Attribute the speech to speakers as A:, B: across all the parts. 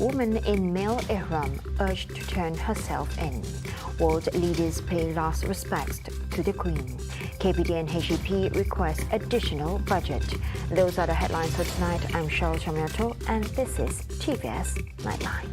A: Woman in male IHRAM urged to turn herself in. World leaders pay last respects to the Queen. KPDNHEP requests additional budget. Those are the headlines for tonight. I'm Cheryl Chamiato and this is TVS Nightline.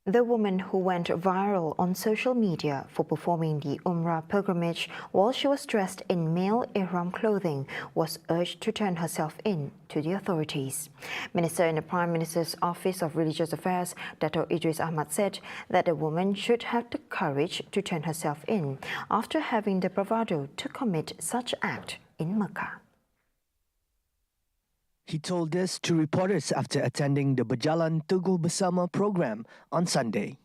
A: The woman who went viral on social media for performing the Umrah pilgrimage while she was dressed in male IHRAM clothing was urged to turn herself in to the authorities. Minister in the Prime Minister's Office of Religious Affairs, Dato' Idris Ahmad, said that the woman should have the courage to turn herself in after having the bravado to commit such act in Mecca.
B: He told this to reporters after attending the Berjalan Teguh Bersama program on Sunday.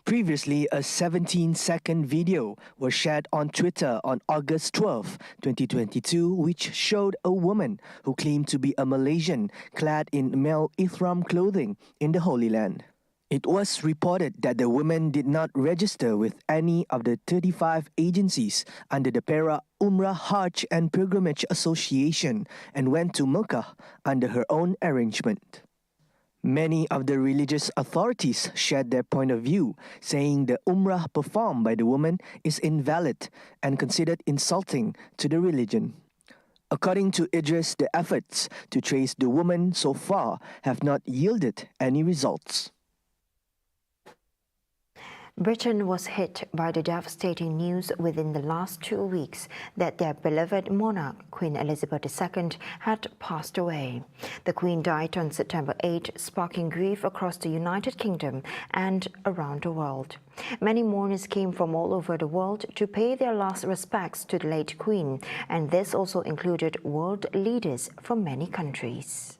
B: Previously, a 17-second video was shared on Twitter on August 12, 2022, which showed a woman who claimed to be a Malaysian clad in male IHRAM clothing in the Holy Land. It was reported that the woman did not register with any of the 35 agencies under the Perak Umrah Hajj and Pilgrimage Association and went to Mecca under her own arrangement. Many of the religious authorities shared their point of view, saying the Umrah performed by the woman is invalid and considered insulting to the religion. According to Idris, the efforts to trace the woman so far have not yielded any results.
A: Britain was hit by the devastating news within the last 2 weeks that their beloved monarch, Queen Elizabeth II, had passed away. The Queen died on September 8, sparking grief across the United Kingdom and around the world. Many mourners came from all over the world to pay their last respects to the late Queen, and this also included world leaders from many countries.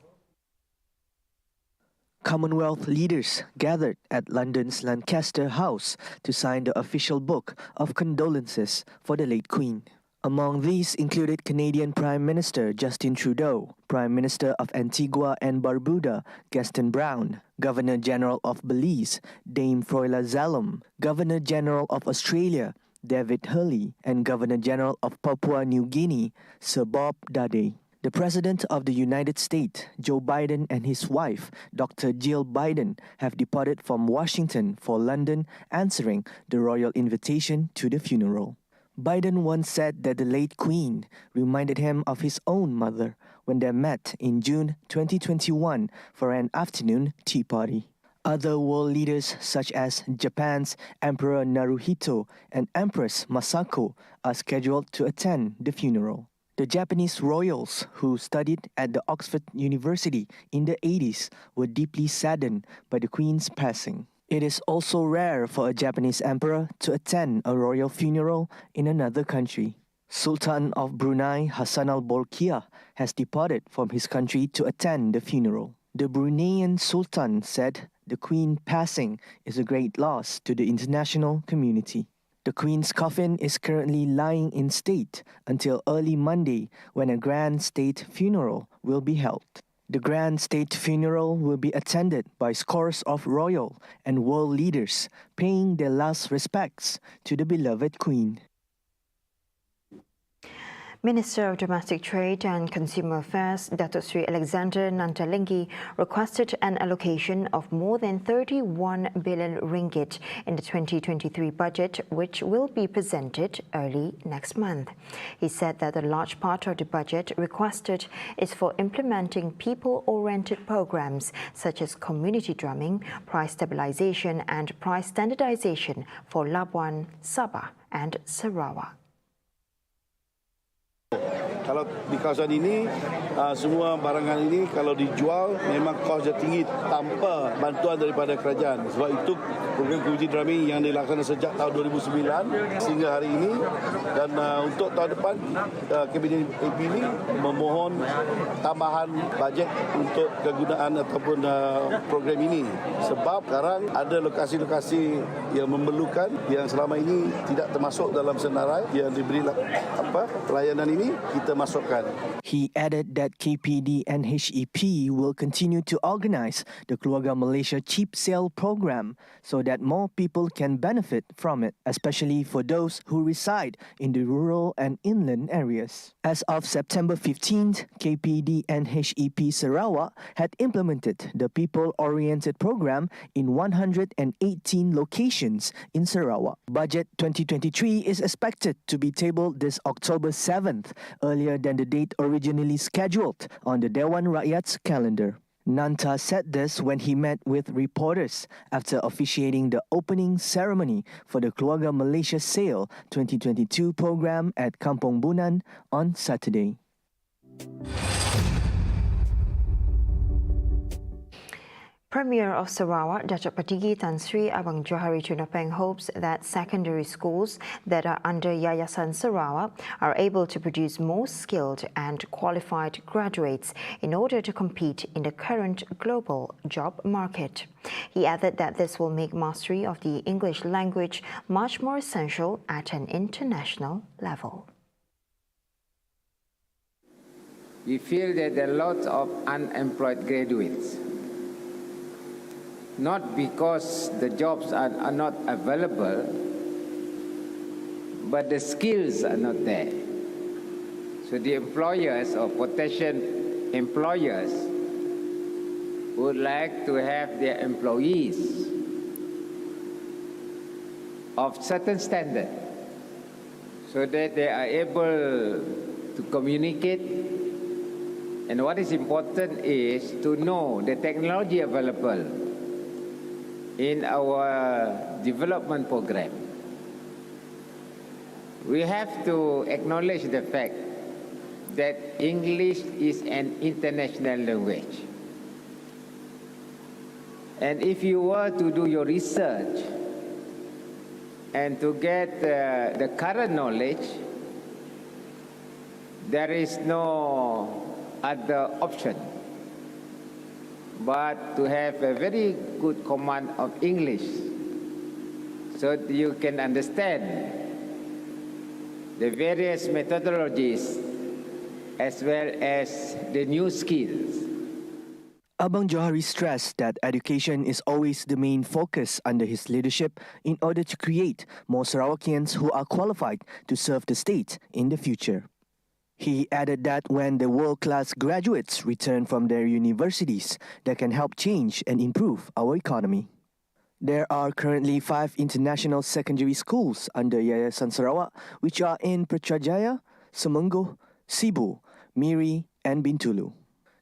B: Commonwealth leaders gathered at London's Lancaster House to sign the official book of condolences for the late Queen. Among these included Canadian Prime Minister Justin Trudeau, Prime Minister of Antigua and Barbuda Gaston Brown, Governor-General of Belize Dame Froila Zalom, Governor-General of Australia David Hurley, and Governor-General of Papua New Guinea Sir Bob Dade. The President of the United States, Joe Biden, and his wife, Dr. Jill Biden, have departed from Washington for London, answering the royal invitation to the funeral. Biden once said that the late Queen reminded him of his own mother when they met in June 2021 for an afternoon tea party. Other world leaders such as Japan's Emperor Naruhito and Empress Masako are scheduled to attend the funeral. The Japanese royals who studied at the Oxford University in the 80s were deeply saddened by the Queen's passing. It is also rare for a Japanese emperor to attend a royal funeral in another country. Sultan of Brunei Hassan al-Bolkiah has departed from his country to attend the funeral. The Bruneian Sultan said the Queen passing is a great loss to the international community. The Queen's coffin is currently lying in state until early Monday when a grand state funeral will be held. The grand state funeral will be attended by scores of royal and world leaders paying their last respects to the beloved Queen.
A: Minister of Domestic Trade and Consumer Affairs, Datuk Sri Alexander Nantalinggi, requested an allocation of more than 31 billion ringgit in the 2023 budget, which will be presented early next month. He said that a large part of the budget requested is for implementing people-oriented programs such as community drumming, price stabilization and price standardization for Labuan, Sabah and Sarawak.
C: Kalau di kawasan ini, semua barangan ini kalau dijual memang kosnya tinggi tanpa bantuan daripada kerajaan. Sebab itu program community drumming yang dilaksanakan sejak tahun 2009 sehingga hari ini, dan untuk tahun depan KPDNHEP ini memohon tambahan bajet untuk kegunaan ataupun program ini. Sebab sekarang ada lokasi-lokasi yang memerlukan yang selama ini tidak termasuk dalam senarai yang diberi pelayanan ini. Kita masukan.
B: He added that KPDNHEP will continue to organize the Keluarga Malaysia Cheap Sale program so that more people can benefit from it, especially for those who reside in the rural and inland areas. As of September 15th, KPDNHEP Sarawak had implemented the people-oriented program in 118 locations in Sarawak. Budget 2023 is expected to be tabled this October 7th, earlier than the date originally scheduled on the Dewan Rakyat's calendar. Nanta said this when he met with reporters after officiating the opening ceremony for the Keluarga Malaysia Sale 2022 program at Kampong Bunan on Saturday.
A: Premier of Sarawak, Datuk Patigi Tan Sri Abang Johari Junapeng hopes that secondary schools that are under Yayasan Sarawak are able to produce more skilled and qualified graduates in order to compete in the current global job market. He added that this will make mastery of the English language much more essential at an international level.
D: We feel that there are lots of unemployed graduates. Not because the jobs are not available, but the skills are not there. So the employers or potential employers would like to have their employees of certain standard so that they are able to communicate. And what is important is to know the technology available in our development program. We have to acknowledge the fact that English is an international language. And if you were to do your research and to get the current knowledge, there is no other option but to have a very good command of English so that you can understand the various methodologies as well as the new skills.
B: Abang Johari stressed that education is always the main focus under his leadership in order to create more Sarawakians who are qualified to serve the state in the future. He added that when the world-class graduates return from their universities, they can help change and improve our economy. There are currently 5 international secondary schools under Yayasan Sarawak, which are in Putrajaya, Semenggong, Sibu, Miri, and Bintulu.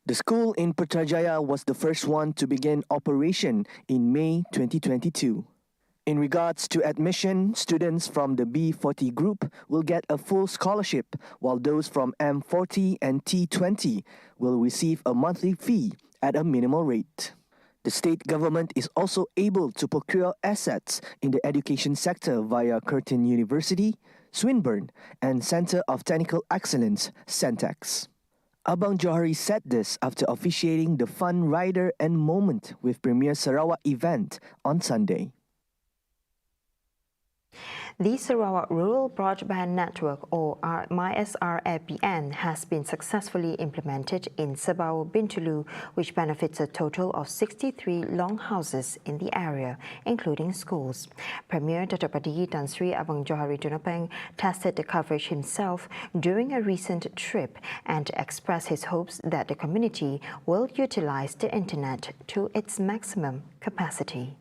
B: The school in Putrajaya was the first one to begin operation in May 2022. In regards to admission, students from the B40 group will get a full scholarship, while those from M40 and T20 will receive a monthly fee at a minimal rate. The state government is also able to procure assets in the education sector via Curtin University, Swinburne, and Centre of Technical Excellence, Centex. Abang Johari said this after officiating the Fun Rider and Moment with Premier Sarawak event on Sunday.
A: The Sarawak Rural Broadband Network, or MySRABN, has been successfully implemented in Sabau Bintulu, which benefits a total of 63 longhouses in the area, including schools. Premier Datuk Patigi Tan Sri Abang Johari Junapeng tested the coverage himself during a recent trip and expressed his hopes that the community will utilize the internet to its maximum capacity.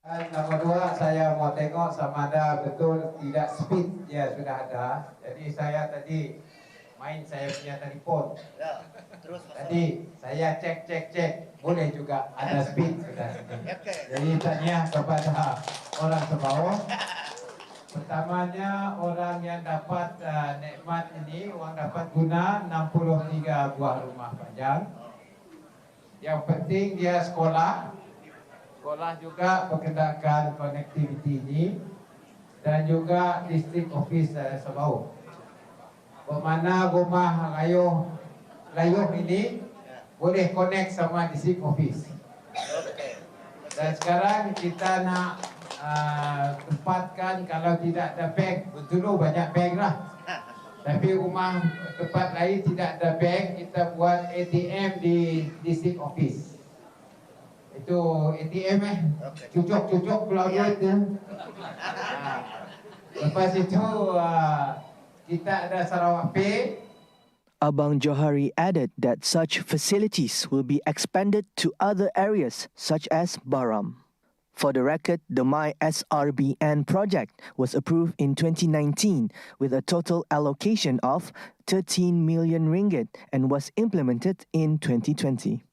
E: Nomor 2, saya mau tengok sama ada betul tidak speed dia sudah ada. Jadi saya tadi main saya punya telefon. Ya, terus tadi saya cek, boleh juga ada speed sudah. Jadi tanya kepada orang sebawah. Pertamanya orang yang dapat nikmat ini, orang dapat guna 63 buah rumah panjang. Yang penting dia sekolah juga perkenalkan konektiviti ini dan juga distrik office Sabau. Bermana rumah layuh ini boleh connect sama distrik office. Dan sekarang kita nak tempatkan kalau tidak ada bank, betul banyak bank lah. Tapi rumah tempat lain tidak ada bank, kita buat ATM di district office. Itu ATM cucuk-cucuk pulau duit tu. Lepas itu kita ada Sarawak Pay.
B: Abang Johari added that such facilities will be expanded to other areas such as Baram. For the record, the My SRBN project was approved in 2019 with a total allocation of 13 million ringgit and was implemented in 2020.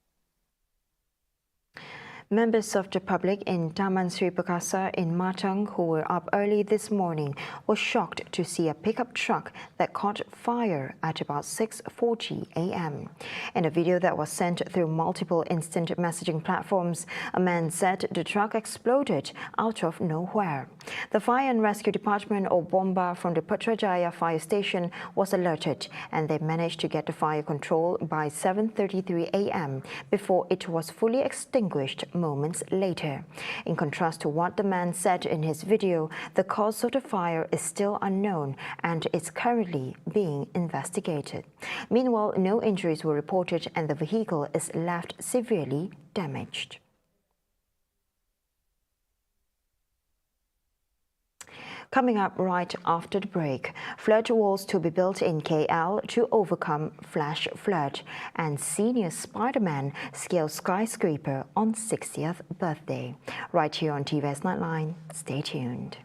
A: Members of the public in Taman Sri Perkasa in Matang who were up early this morning were shocked to see a pickup truck that caught fire at about 6:40 a.m. In a video that was sent through multiple instant messaging platforms, a man said the truck exploded out of nowhere. The Fire and Rescue Department or Bomba from the Putrajaya Fire Station was alerted and they managed to get the fire controlled by 7:33 a.m. before it was fully extinguished moments later. In contrast to what the man said in his video, the cause of the fire is still unknown and is currently being investigated. Meanwhile, no injuries were reported and the vehicle is left severely damaged. Coming up right after the break, flood walls to be built in KL to overcome flash flood, and senior Spider-Man scales skyscraper on 60th birthday. Right here on TVS Nightline, stay tuned.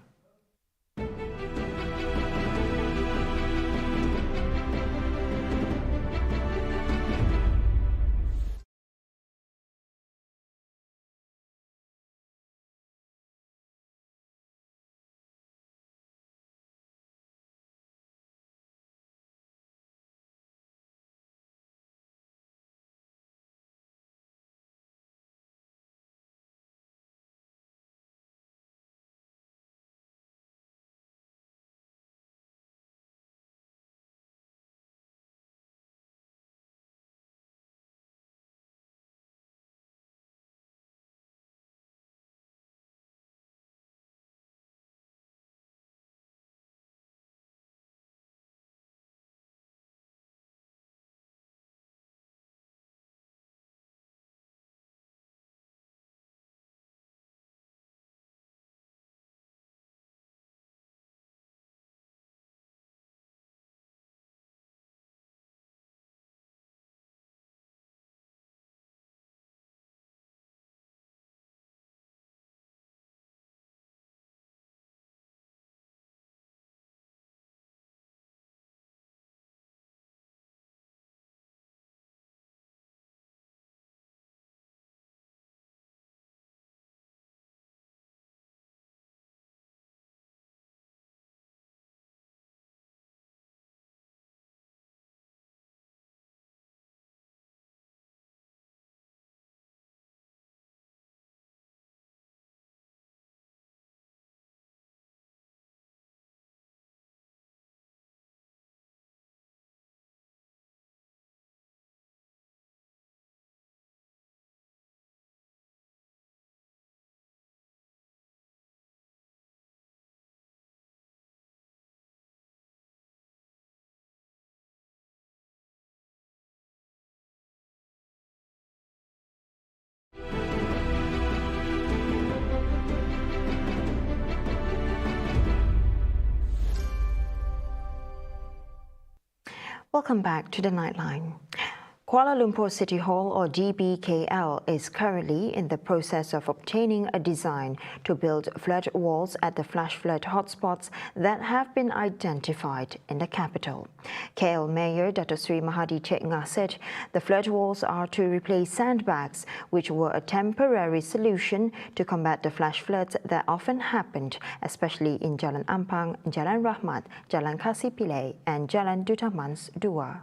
A: Welcome back to the Nightline. Kuala Lumpur City Hall or DBKL is currently in the process of obtaining a design to build flood walls at the flash flood hotspots that have been identified in the capital. KL Mayor Dato Sri Mahadi Cik Ngah said the flood walls are to replace sandbags, which were a temporary solution to combat the flash floods that often happened, especially in Jalan Ampang, Jalan Rahmat, Jalan Kasih Pillai and Jalan Duta Mans II.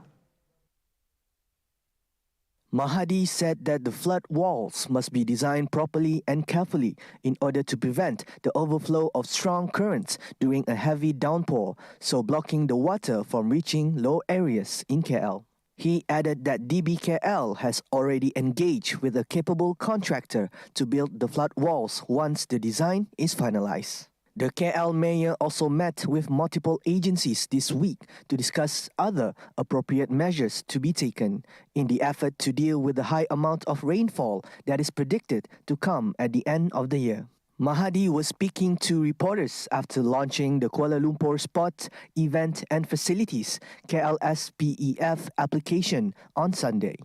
B: Mahadi said that the flood walls must be designed properly and carefully in order to prevent the overflow of strong currents during a heavy downpour, so blocking the water from reaching low areas in KL. He added that DBKL has already engaged with a capable contractor to build the flood walls once the design is finalized. The KL mayor also met with multiple agencies this week to discuss other appropriate measures to be taken in the effort to deal with the high amount of rainfall that is predicted to come at the end of the year. Mahadi was speaking to reporters after launching the Kuala Lumpur Sport, Event and Facilities KLSPEF application on Sunday.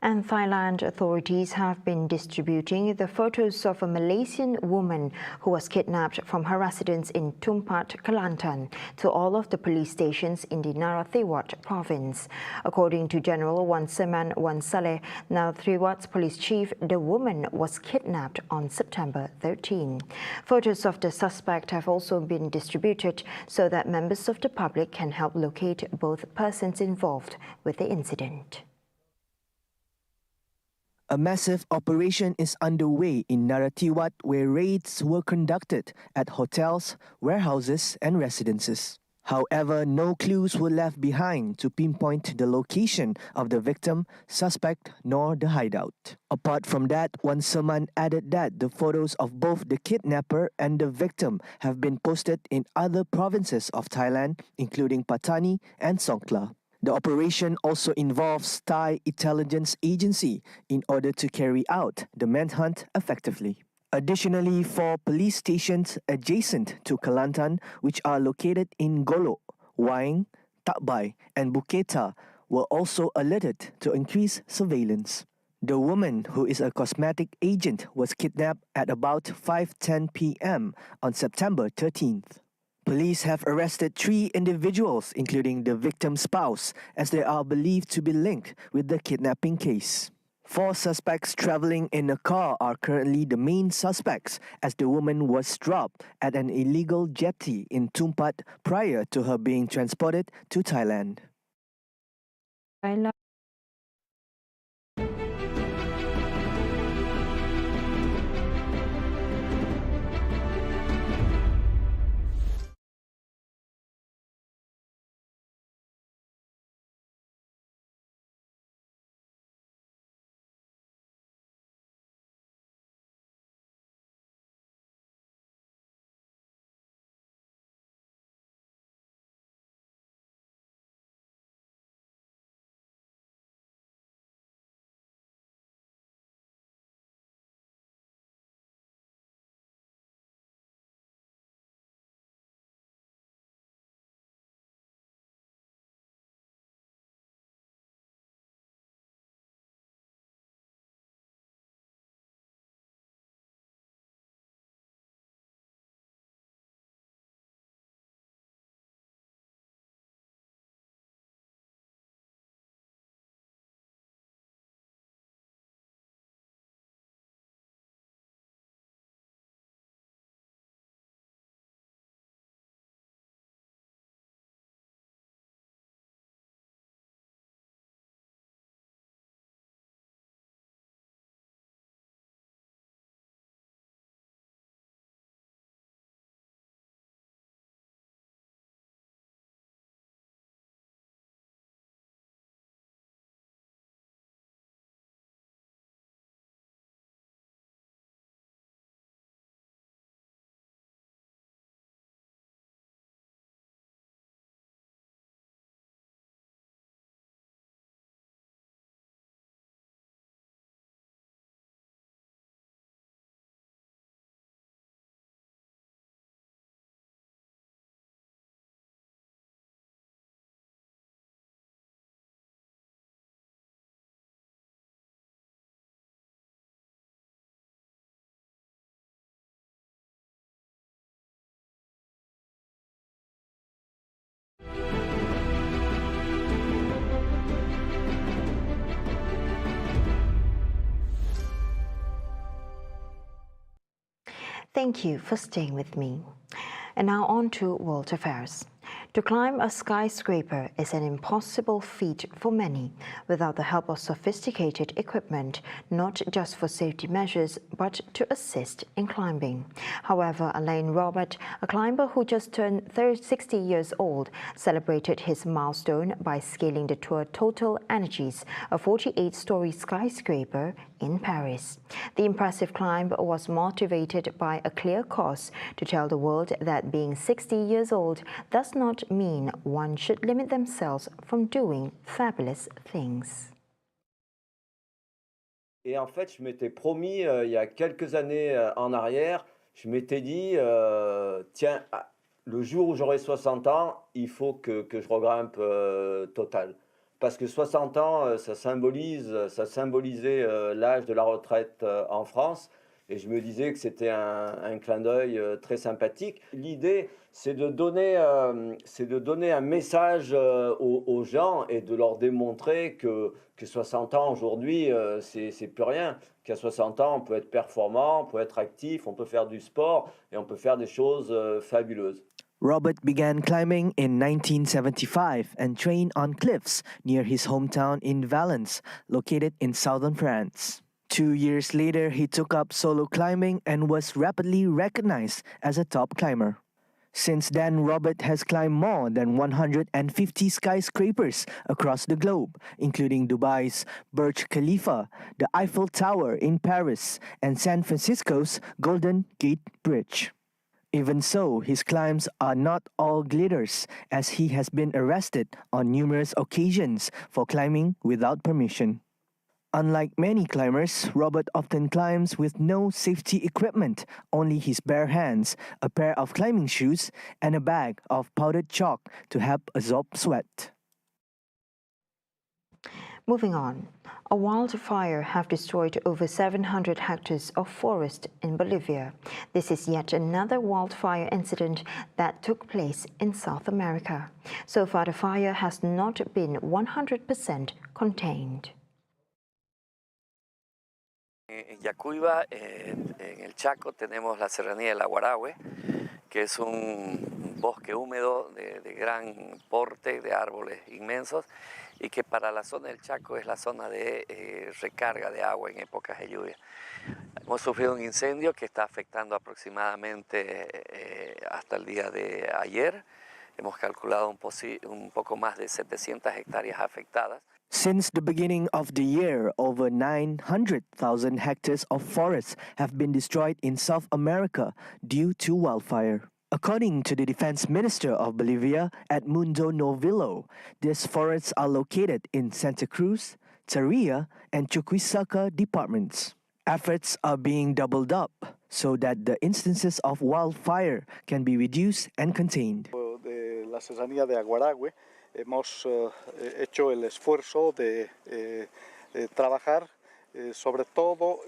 A: And Thailand authorities have been distributing the photos of a Malaysian woman who was kidnapped from her residence in Tumpat, Kelantan to all of the police stations in the Narathiwat province. According to General Wan Seman Wan Saleh, Narathiwat's police chief, the woman was kidnapped on September 13. Photos of the suspect have also been distributed so that members of the public can help locate both persons involved with the incident.
B: A massive operation is underway in Narathiwat where raids were conducted at hotels, warehouses and residences. However, no clues were left behind to pinpoint the location of the victim, suspect nor the hideout. Apart from that, Wan Seman added that the photos of both the kidnapper and the victim have been posted in other provinces of Thailand, including Pattani and Songkhla. The operation also involves Thai intelligence agency in order to carry out the manhunt effectively. Additionally, 4 police stations adjacent to Kelantan, which are located in Golok, Waing, Takbai and Buketa, were also alerted to increase surveillance. The woman, who is a cosmetic agent, was kidnapped at about 5:10 p.m. on September 13th. Police have arrested 3 individuals, including the victim's spouse, as they are believed to be linked with the kidnapping case. 4 suspects traveling in a car are currently the main suspects, as the woman was dropped at an illegal jetty in Tumpat prior to her being transported to Thailand.
A: Thank you for staying with me. And now on to world affairs. To climb a skyscraper is an impossible feat for many without the help of sophisticated equipment, not just for safety measures, but to assist in climbing. However, Alain Robert, a climber who just turned 60 years old, celebrated his milestone by scaling the Tour Total Energies, a 48-story skyscraper in Paris. The impressive climb was motivated by a clear cause to tell the world that being 60 years old does not mean one should limit themselves from doing fabulous things.
F: Et en fait, je m'étais promis, il y a quelques années en arrière, je m'étais dit, tiens, le jour où j'aurai 60 ans, il faut que je regrimpe Total. Parce que 60 ans, ça symbolisait l'âge de la retraite en France. Et je me disais que c'était un clin d'œil très sympathique. L'idée, c'est de donner un message aux gens et de leur démontrer que 60 ans aujourd'hui, c'est plus rien. Qu'à 60 ans, on peut être performant, on peut être actif, on peut faire du sport et on peut faire des choses fabuleuses.
B: Robert began climbing in 1975 and trained on cliffs near his hometown in Valence, located in southern France. 2 years later, he took up solo climbing and was rapidly recognized as a top climber. Since then, Robert has climbed more than 150 skyscrapers across the globe, including Dubai's Burj Khalifa, the Eiffel Tower in Paris, and San Francisco's Golden Gate Bridge. Even so, his climbs are not all glitters, as he has been arrested on numerous occasions for climbing without permission. Unlike many climbers, Robert often climbs with no safety equipment, only his bare hands, a pair of climbing shoes, and a bag of powdered chalk to help absorb sweat.
A: Moving on, a wildfire have destroyed over 700 hectares of forest in Bolivia. This is yet another wildfire incident that took place in South America. So far, the fire has not been 100% contained.
G: En Yacuiba, en el Chaco, tenemos la serranía del Aguarahue, que es un bosque húmedo de gran porte, de árboles inmensos, y que para la zona del Chaco es la zona de recarga de agua en épocas de lluvia. Hemos sufrido un incendio que está afectando aproximadamente hasta el día de ayer. Hemos calculado un poco más de 700 hectáreas afectadas.
B: Since the beginning of the year, over 900,000 hectares of forests have been destroyed in South America due to wildfire. According to the Defense Minister of Bolivia, Edmundo Novillo, these forests are located in Santa Cruz, Tarija, and Chuquisaca departments. Efforts are being doubled up so that the instances of wildfire can be reduced and contained.
H: De la serranía de Aguarahue, hemos hecho el esfuerzo de trabajar sobre todo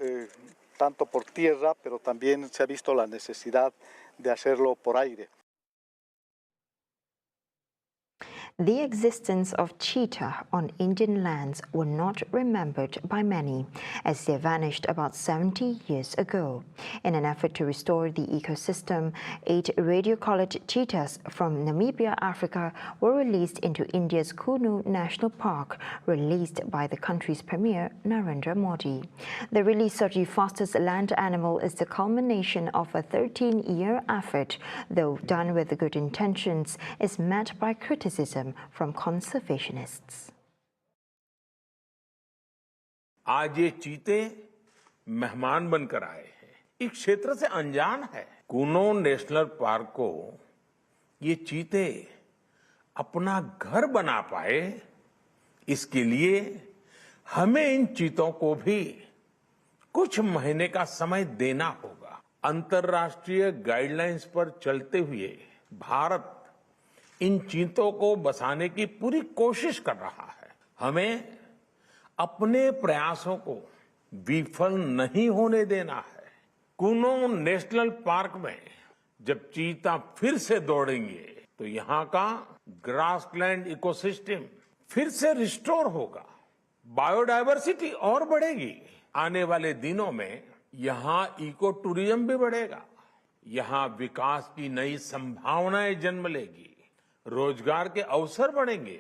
H: tanto por tierra, pero también se ha visto la necesidad de hacerlo por aire.
A: The existence of cheetah on Indian lands were not remembered by many, as they vanished about 70 years ago. In an effort to restore the ecosystem, 8 radio-collared cheetahs from Namibia, Africa, were released into India's Kunu National Park, released by the country's Premier Narendra Modi. The release of the fastest land animal is the culmination of a 13-year effort, though done with good intentions, is met by criticism from conservationists.
I: आज ये चीते मेहमान बनकर आए हैं। इस क्षेत्र से अनजान है। कुनो नेशनल पार्क को ये चीते अपना घर बना पाए, इसके लिए हमें इन चीतों को भी कुछ महीने का समय देना होगा। अंतर्राष्ट्रीय गाइडलाइंस पर चलते हुए भारत इन चीतों को बसाने की पूरी कोशिश कर रहा है। हमें अपने प्रयासों को विफल नहीं होने देना है। कुनो नेशनल पार्क में जब चीता फिर से दौड़ेंगे तो यहाँ का ग्रासलैंड इकोसिस्टम फिर से रिस्टोर होगा, बायोडायवर्सिटी और बढ़ेगी। आने वाले दिनों में यहाँ इको टूरिज्म भी बढ़ेगा, यहाँ विकास की नई संभावनाएं जन्म लेगी। रोजगार के अवसर बढ़ेंगे.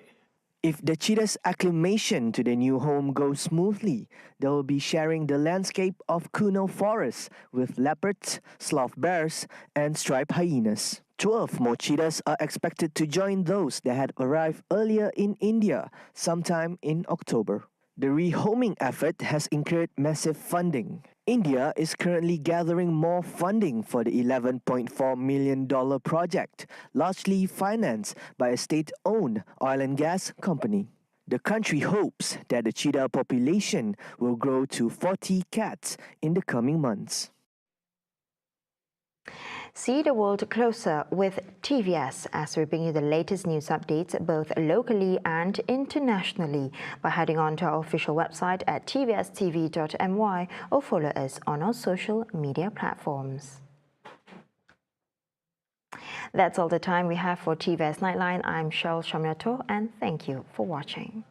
B: If the cheetah's acclimation to their new home goes smoothly, they will be sharing the landscape of Kuno Forest with leopards, sloth bears, and striped hyenas. 12 more cheetahs are expected to join those that had arrived earlier in India sometime in October. The rehoming effort has incurred massive funding. India is currently gathering more funding for the $11.4 million project, largely financed by a state-owned oil and gas company. The country hopes that the cheetah population will grow to 40 cats in the coming months.
A: See the world closer with TVS as we bring you the latest news updates both locally and internationally by heading on to our official website at tvstv.my or follow us on our social media platforms. That's all the time we have for TVS Nightline. I'm Shel Shamyato and thank you for watching.